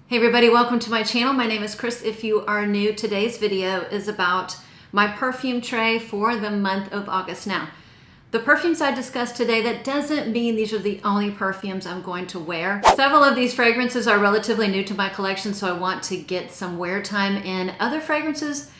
Hey everybody, welcome to my channel. My name is Chris. If you are new, today's video is about my perfume tray for the month of August. Now, the perfumes I discussed today, that doesn't mean these are the only perfumes I'm going to wear. Several of these fragrances are relatively new to my collection, so I want to get some wear time in. Other fragrances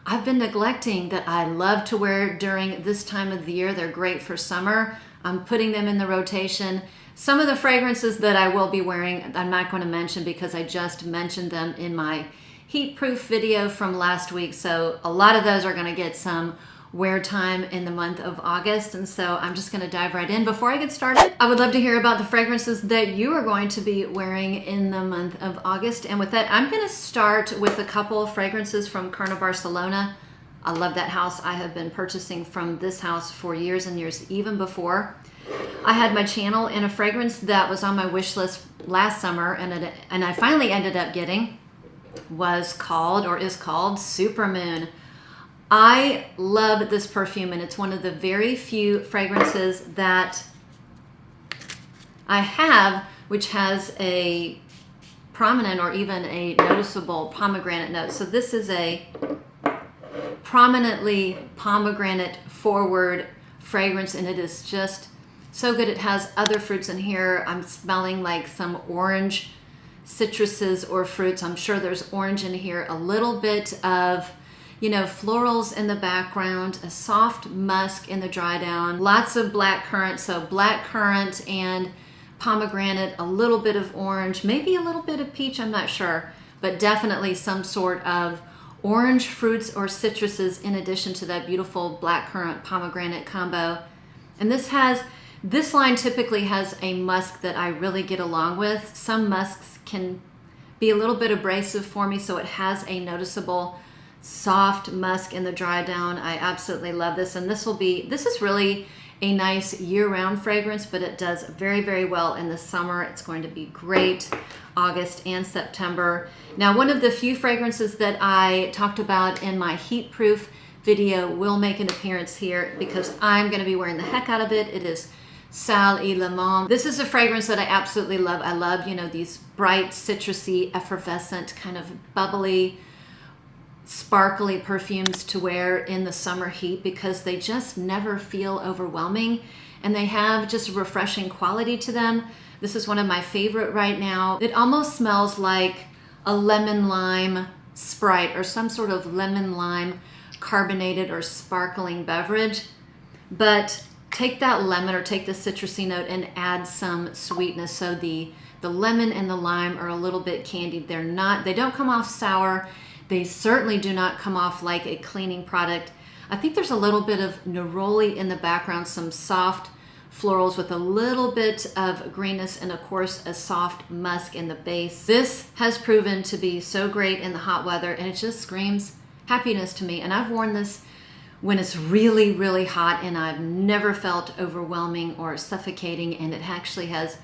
I've been neglecting that I love to wear during this time of the year. They're great for summer. I'm putting them in the rotation. Some of the fragrances that I will be wearing, I'm not going to mention because I just mentioned them in my heat proof video from last week. So a lot of those are going to get some wear time in the month of August. And so I'm just going to dive right in. Before I get started, I would love to hear about the fragrances that you are going to be wearing in the month of August. And with that, I'm going to start with a couple of fragrances from Carnaval Barcelona. I love that house. I have been purchasing from this house for years and years, even before I had my channel, and a fragrance that was on my wish list last summer and I finally ended up getting is called Supermoon. I love this perfume, and it's one of the very few fragrances that I have which has a prominent or even a noticeable pomegranate note. So this is a prominently pomegranate forward fragrance, and it is just so good. It has other fruits in here. I'm smelling like some orange citruses or fruits. I'm sure there's orange in here, a little bit of, florals in the background, a soft musk in the dry down, lots of black currant. So black currant and pomegranate, a little bit of orange, maybe a little bit of peach, I'm not sure, but definitely some sort of orange fruits or citruses in addition to that beautiful black currant pomegranate combo. And this line typically has a musk that I really get along with. Some musks can be a little bit abrasive for me, so it has a noticeable soft musk in the dry down. I absolutely love this, and this is really a nice year-round fragrance, but it does very, very well in the summer. It's going to be great August and September. Now, one of the few fragrances that I talked about in my heat proof video will make an appearance here because I'm going to be wearing the heck out of it. It is Sal Y Limon. This is a fragrance that I absolutely love. I love, these bright, citrusy, effervescent, kind of bubbly, sparkly perfumes to wear in the summer heat because they just never feel overwhelming, and they have just a refreshing quality to them. This is one of my favorite right now. It almost smells like a lemon lime Sprite or some sort of lemon lime carbonated or sparkling beverage, but take that lemon or take the citrusy note and add some sweetness. So the lemon and the lime are a little bit candied. They don't come off sour. They certainly do not come off like a cleaning product. I think there's a little bit of neroli in the background, some soft florals with a little bit of greenness, and of course a soft musk in the base. This has proven to be so great in the hot weather, and it just screams happiness to me. And I've worn this when it's really, really hot, and I've never felt overwhelming or suffocating, and it actually has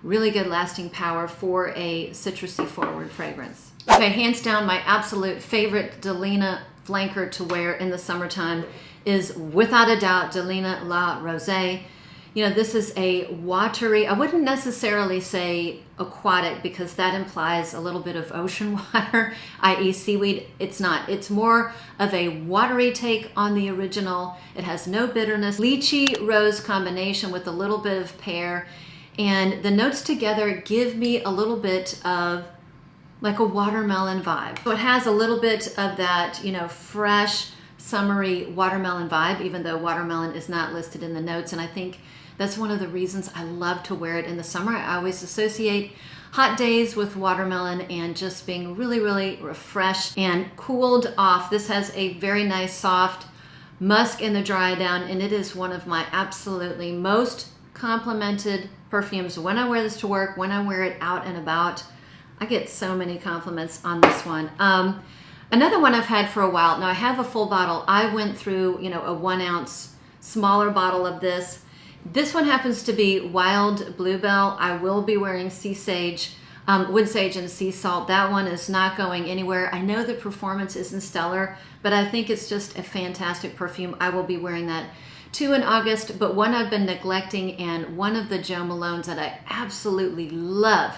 really good lasting power for a citrusy forward fragrance. Okay, hands down, my absolute favorite Delina flanker to wear in the summertime is without a doubt Delina La Rosèe. This is a watery, I wouldn't necessarily say aquatic because that implies a little bit of ocean water, i.e. seaweed. It's not. It's more of a watery take on the original. It has no bitterness. Lychee rose combination with a little bit of pear, and the notes together give me a little bit of like a watermelon vibe. So it has a little bit of that, fresh, summery watermelon vibe, even though watermelon is not listed in the notes. And I think that's one of the reasons I love to wear it in the summer. I always associate hot days with watermelon and just being really, really refreshed and cooled off. This has a very nice soft musk in the dry down, and it is one of my absolutely most complimented perfumes. When I wear this to work, when I wear it out and about, I get so many compliments on this one. Another one I've had for a while. Now I have a full bottle. I went through, a 1 ounce smaller bottle of this. This one happens to be Wild Bluebell. I will be wearing sea sage, wood sage and sea salt. That one is not going anywhere. I know the performance isn't stellar, but I think it's just a fantastic perfume. I will be wearing that too in August. But one I've been neglecting, and one of the Jo Malones that I absolutely love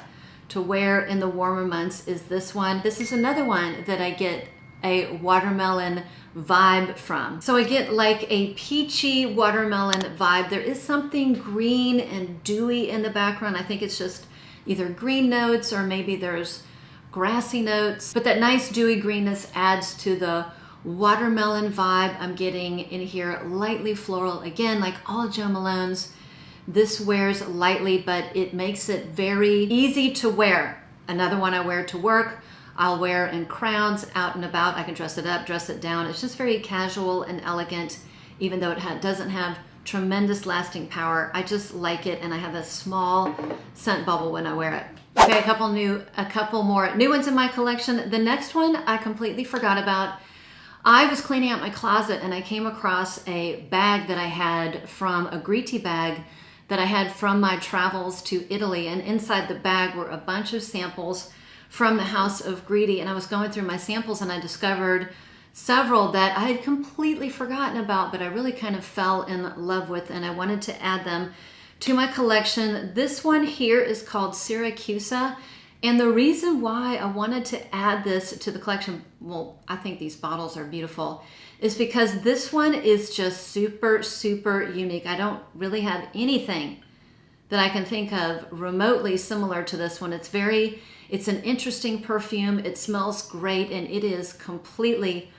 to wear in the warmer months is this one. This is another one that I get a watermelon vibe from. So I get like a peachy watermelon vibe. There is something green and dewy in the background. I think it's just either green notes or maybe there's grassy notes, but that nice dewy greenness adds to the watermelon vibe I'm getting in here. Lightly floral, again, like all Jo Malone's. This wears lightly, but it makes it very easy to wear. Another one I wear to work. I'll wear in crowds, out and about. I can dress it up, dress it down. It's just very casual and elegant, even though it doesn't have tremendous lasting power. I just like it, and I have a small scent bubble when I wear it. Okay, a couple more new ones in my collection. The next one I completely forgot about. I was cleaning out my closet and I came across a bag that I had from a Griti bag that I had from my travels to Italy, and inside the bag were a bunch of samples from the House of Griti, and I was going through my samples and I discovered several that I had completely forgotten about, but I really kind of fell in love with, and I wanted to add them to my collection. This one here is called Siracusa, and the reason why I wanted to add this to the collection, well, I think these bottles are beautiful, is because this one is just super, super unique. I don't really have anything that I can think of remotely similar to this one. It's an interesting perfume. It smells great, and it is completely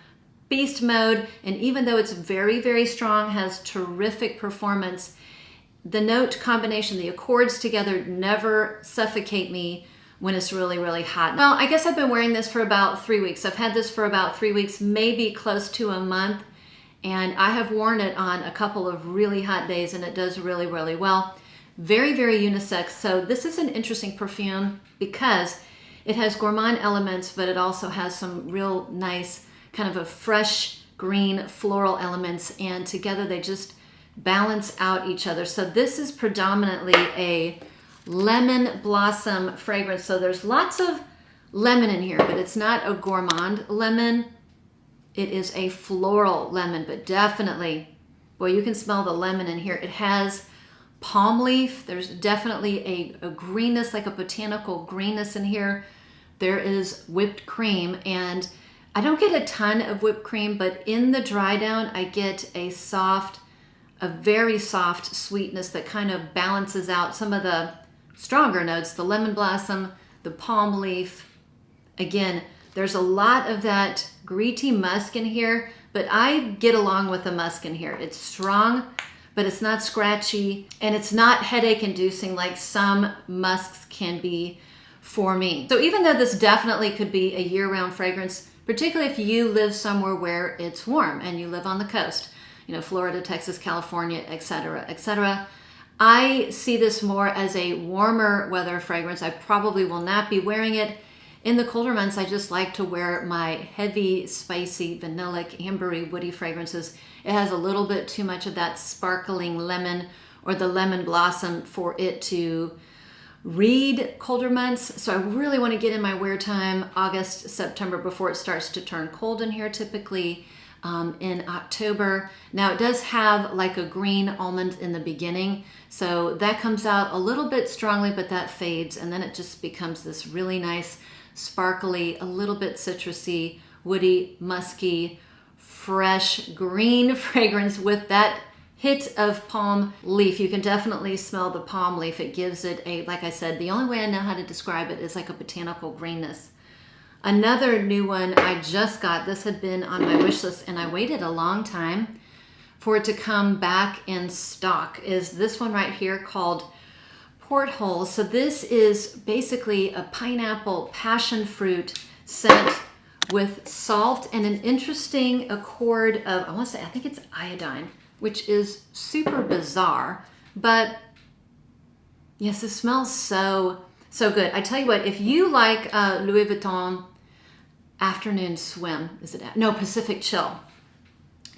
beast mode. And even though it's very, very strong, has terrific performance, the note combination, the accords together never suffocate me when it's really, really hot. Well, I guess I've been wearing this for about 3 weeks. I've had this for about 3 weeks, maybe close to a month, and I have worn it on a couple of really hot days, and it does really, really well. Very, very unisex. So this is an interesting perfume because it has gourmand elements, but it also has some real nice kind of a fresh green floral elements, and together they just balance out each other. So this is predominantly a lemon blossom fragrance. So there's lots of lemon in here, but it's not a gourmand lemon. It is a floral lemon, but definitely, boy, you can smell the lemon in here. It has palm leaf. There's definitely a greenness, like a botanical greenness in here. There is whipped cream, and I don't get a ton of whipped cream, but in the dry down, I get a very soft sweetness that kind of balances out some of the stronger notes, the lemon blossom, the palm leaf. Again, there's a lot of that Griti musk in here, but I get along with the musk in here. It's strong, but it's not scratchy, and it's not headache inducing like some musks can be for me. So even though this definitely could be a year-round fragrance, particularly if you live somewhere where it's warm and you live on the coast, you know, Florida, Texas, California, etc., etc., I see this more as a warmer weather fragrance. I probably will not be wearing it in the colder months. I just like to wear my heavy, spicy, vanillic, ambery, woody fragrances. It has a little bit too much of that sparkling lemon or the lemon blossom for it to read colder months. So I really want to get in my wear time, August, September, before it starts to turn cold in here, typically in October. Now it does have like a green almond in the beginning, so that comes out a little bit strongly, but that fades, and then it just becomes this really nice, sparkly, a little bit citrusy, woody, musky, fresh green fragrance with that hit of palm leaf. You can definitely smell the palm leaf. It gives it a, like I said, the only way I know how to describe it is like a botanical greenness. Another new one I just got, this had been on my wish list and I waited a long time for it to come back in stock, is this one right here called Porthole. So this is basically a pineapple passion fruit scent with salt and an interesting accord of, I think it's iodine, which is super bizarre, but yes, it smells so good. I tell you what, if you like Louis Vuitton Afternoon Swim, Pacific Chill,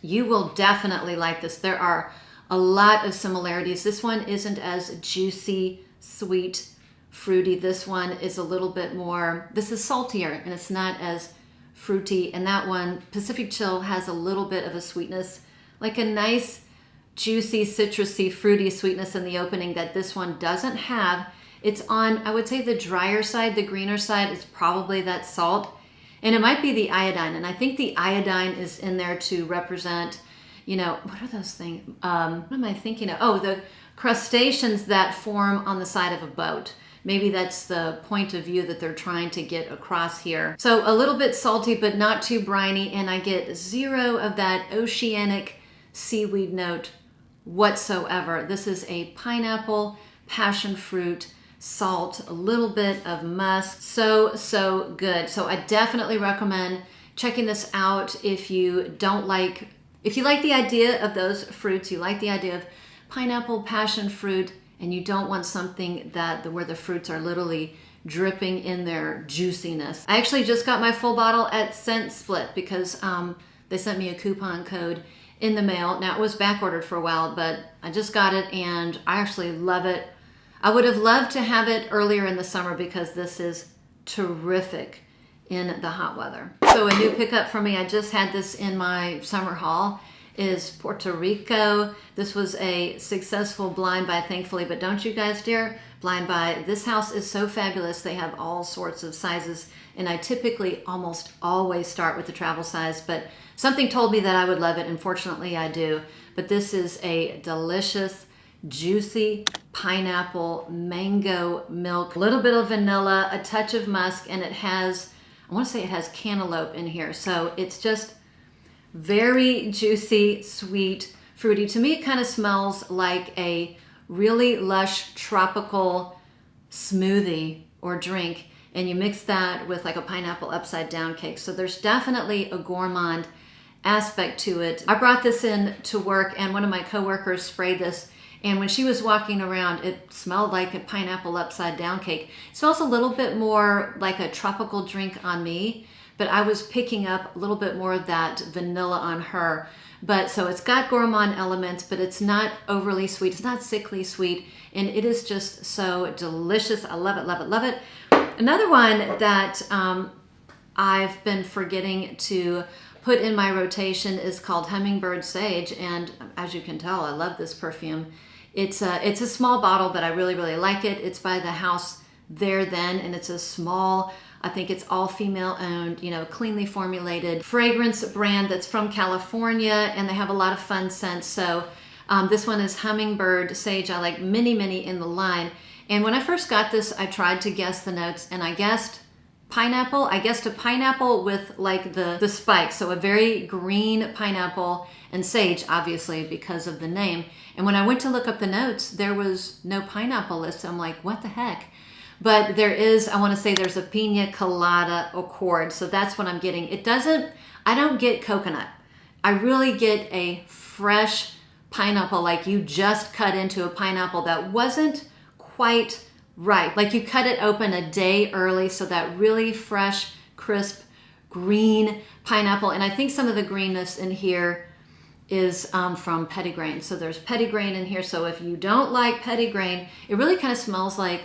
you will definitely like this. There are a lot of similarities. This one isn't as juicy, sweet, fruity. This one is a little bit more, this is saltier and it's not as fruity. And that one, Pacific Chill, has a little bit of a sweetness, like a nice, juicy, citrusy, fruity sweetness in the opening that this one doesn't have. It's on, I would say, the drier side, the greener side is probably that salt. And it might be the iodine. And I think the iodine is in there to represent, you know, what are those things? What am I thinking of? Oh, the crustaceans that form on the side of a boat. Maybe that's the point of view that they're trying to get across here. So a little bit salty, but not too briny. And I get zero of that oceanic seaweed note whatsoever. This is a pineapple, passion fruit, salt, a little bit of musk. So good. So I definitely recommend checking this out if you like the idea of those fruits, you like the idea of pineapple, passion fruit, and you don't want something where the fruits are literally dripping in their juiciness. I actually just got my full bottle at Scent Split because they sent me a coupon code in the mail. Now it was back ordered for a while, but I just got it and I actually love it. I would have loved to have it earlier in the summer because this is terrific in the hot weather. So a new pickup for me, I just had this in my summer haul, is Puerto Rico. This was a successful blind buy, thankfully, but don't you guys dare blind buy. This house is so fabulous. They have all sorts of sizes, and I typically almost always start with the travel size, but something told me that I would love it, and fortunately I do. But this is a delicious, juicy pineapple mango milk, a little bit of vanilla, a touch of musk, and it has, I want to say it has cantaloupe in here. So it's just very juicy, sweet, fruity. To me, it kind of smells like a really lush tropical smoothie or drink, and you mix that with like a pineapple upside down cake. So there's definitely a gourmand aspect to it. I brought this in to work, and one of my coworkers sprayed this, and when she was walking around, it smelled like a pineapple upside down cake. It smells a little bit more like a tropical drink on me, but I was picking up a little bit more of that vanilla on her. But so it's got gourmand elements, but it's not overly sweet. It's not sickly sweet, and it is just so delicious. I love it, love it, love it. Another one that I've been forgetting to put in my rotation is called Hummingbird Sage, and as you can tell, I love this perfume. It's a small bottle, but I really, really like it. It's by the house There Then, and it's a small, I think it's all female owned, you know, cleanly formulated fragrance brand that's from California, and they have a lot of fun scents. So this one is Hummingbird Sage. I like many in the line. And when I first got this, I tried to guess the notes, and I guessed pineapple. I guessed a pineapple with like the spikes. So a very green pineapple, and sage, obviously, because of the name. And when I went to look up the notes, there was no pineapple list. I'm like, what the heck? But there is, I want to say there's a pina colada accord. So that's what I'm getting. I don't get coconut. I really get a fresh pineapple, like you just cut into a pineapple that wasn't quite right. Like you cut it open a day early, so that really fresh, crisp, green pineapple. And I think some of the greenness in here is from petitgrain. So there's petitgrain in here. So if you don't like petitgrain, it really kind of smells like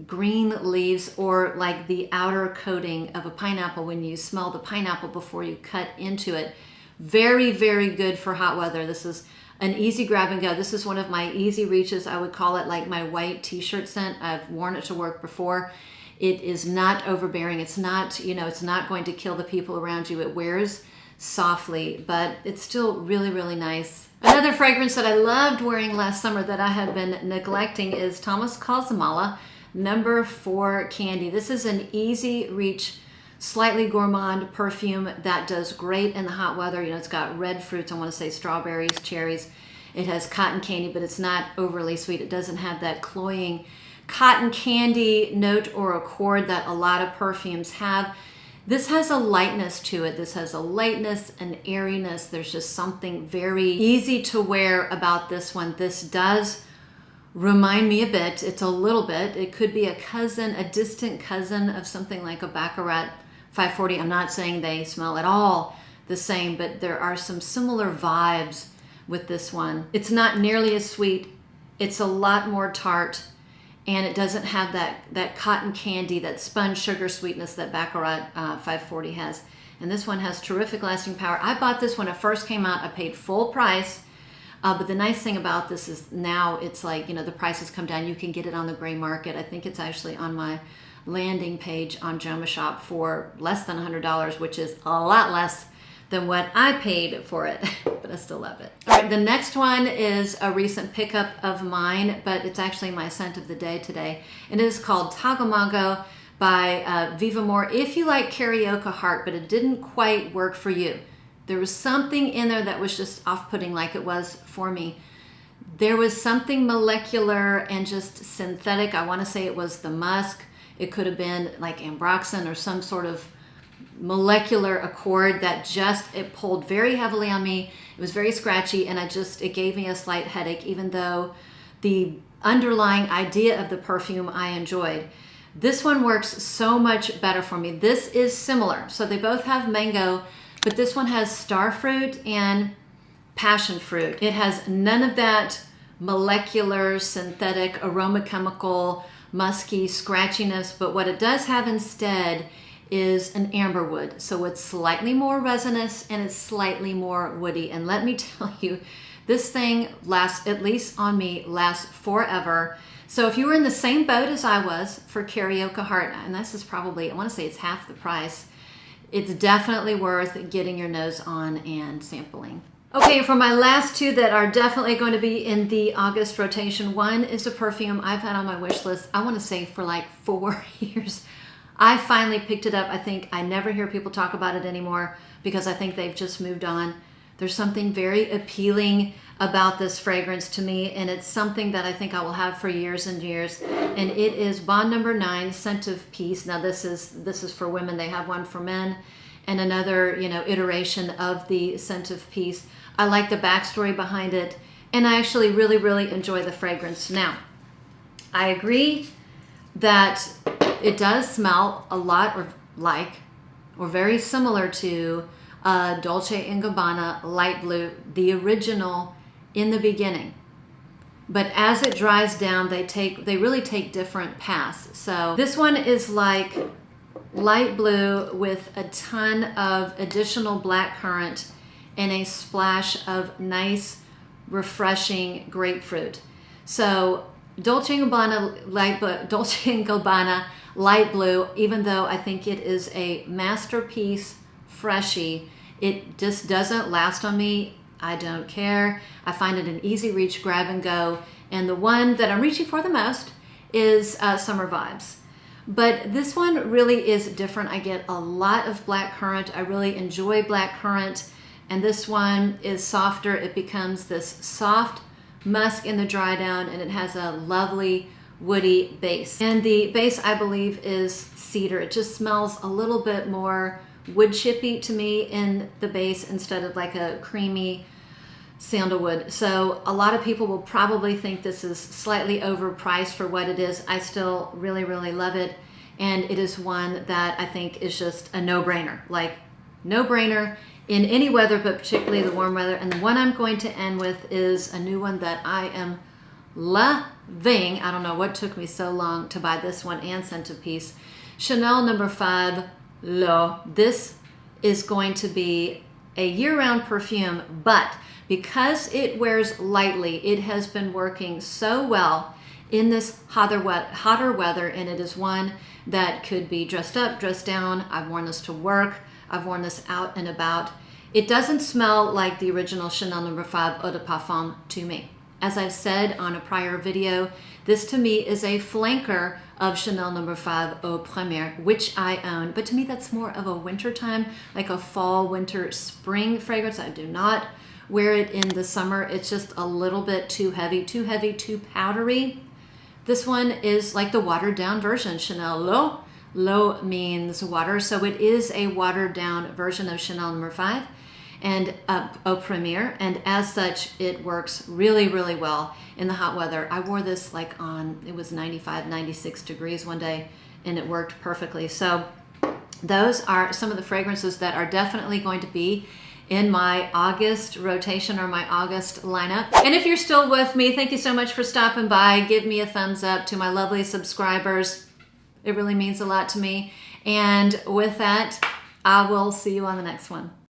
green leaves, or like the outer coating of a pineapple when you smell the pineapple before you cut into it. Very good for hot weather. This is an easy grab and go. This is one of my easy reaches. I would call it like my white t-shirt scent. I've worn it to work before. It is not overbearing. It's not, you know, it's not going to kill the people around you. It wears softly, but it's still really nice. Another fragrance that I loved wearing last summer that I had been neglecting is Thomas Cosmala Number 4 Candy. This is an easy reach, slightly gourmand perfume that does great in the hot weather. You know, it's got red fruits. I want to say strawberries, cherries. It has cotton candy, but it's not overly sweet. It doesn't have that cloying cotton candy note or accord that a lot of perfumes have. This has a lightness to it. This has a lightness, an airiness. There's just something very easy to wear about this one. This does remind me a bit. It's a little bit. It could be a cousin, a distant cousin of something like a Baccarat 540. I'm not saying they smell at all the same, but there are some similar vibes with this one. It's not nearly as sweet. It's a lot more tart, and it doesn't have that cotton candy, that sponge sugar sweetness that Baccarat 540 has. And this one has terrific lasting power. I bought this when it first came out. I paid full price. But the nice thing about this is now it's like, you know, the prices come down. You can get it on the gray market. I think it's actually on my landing page on Joma Shop for less than $100, which is a lot less than what I paid for it, but I still love it. All right, the next one is a recent pickup of mine, but it's actually my scent of the day today. And it is called Tagomago by Viva More. If you like Carioca Heart, but it didn't quite work for you, there was something in there that was just off-putting like it was for me. There was something molecular and just synthetic. I want to say it was the musk. It could have been like ambroxan or some sort of molecular accord that just, it pulled very heavily on me. It was very scratchy, and it gave me a slight headache, even though the underlying idea of the perfume I enjoyed. This one works so much better for me. This is similar. So they both have mango, but this one has starfruit and passion fruit. It has none of that molecular, synthetic, aroma chemical, musky scratchiness, but what it does have instead is an amberwood. So it's slightly more resinous and it's slightly more woody. And let me tell you, this thing lasts, at least on me, lasts forever. So if you were in the same boat as I was for Carioca Heart, and this is probably, I want to say it's half the price, it's definitely worth getting your nose on and sampling. Okay, for my last two that are definitely going to be in the August rotation, one is a perfume I've had on my wish list, I want to say for like 4 years. I finally picked it up. I think I never hear people talk about it anymore because I think they've just moved on. There's something very appealing about this fragrance to me, and it's something that I think I will have for years and years. And it is Bond Number 9 Scent of Peace. Now this is for women. They have one for men and another, you know, iteration of the Scent of Peace. I like the backstory behind it, and I actually really, really enjoy the fragrance. Now, I agree that it does smell a lot or very similar to Dolce & Gabbana Light Blue, the original in the beginning. But as it dries down, they really take different paths. So this one is like light blue with a ton of additional blackcurrant and a splash of nice, refreshing grapefruit. So Dolce & Gabbana Light Blue, even though I think it is a masterpiece freshie, it just doesn't last on me. I don't care. I find it an easy reach, grab and go. And the one that I'm reaching for the most is Summer Vibes. But this one really is different. I get a lot of blackcurrant. I really enjoy blackcurrant. And this one is softer. It becomes this soft musk in the dry down, and it has a lovely woody base. And the base, I believe, is cedar. It just smells a little bit more wood chippy to me in the base instead of like a creamy sandalwood. So a lot of people will probably think this is slightly overpriced for what it is. I still really, really love it. And it is one that I think is just a no-brainer. Like, no-brainer in any weather, but particularly the warm weather. And the one I'm going to end with is a new one that I am loving. I don't know what took me so long to buy this one and Scent of Peace. Chanel No. 5 L'Eau. This is going to be a year-round perfume, but because it wears lightly, it has been working so well in this hotter weather, and it is one that could be dressed up, dressed down. I've worn this to work. I've worn this out and about. It doesn't smell like the original Chanel No. 5 Eau de Parfum to me. As I've said on a prior video, this to me is a flanker of Chanel No. 5 Eau Première, which I own. But to me, that's more of a wintertime, like a fall, winter, spring fragrance. I do not wear it in the summer. It's just a little bit too heavy, too powdery. This one is like the watered down version, Chanel L'Eau. L'Eau means water, so it is a watered down version of Chanel No. 5 and Eau Première, and as such, it works really, really well in the hot weather. I wore this like it was 95, 96 degrees one day, and it worked perfectly. So those are some of the fragrances that are definitely going to be in my August rotation or my August lineup. And if you're still with me, thank you so much for stopping by. Give me a thumbs up. To my lovely subscribers, it really means a lot to me. And with that, I will see you on the next one.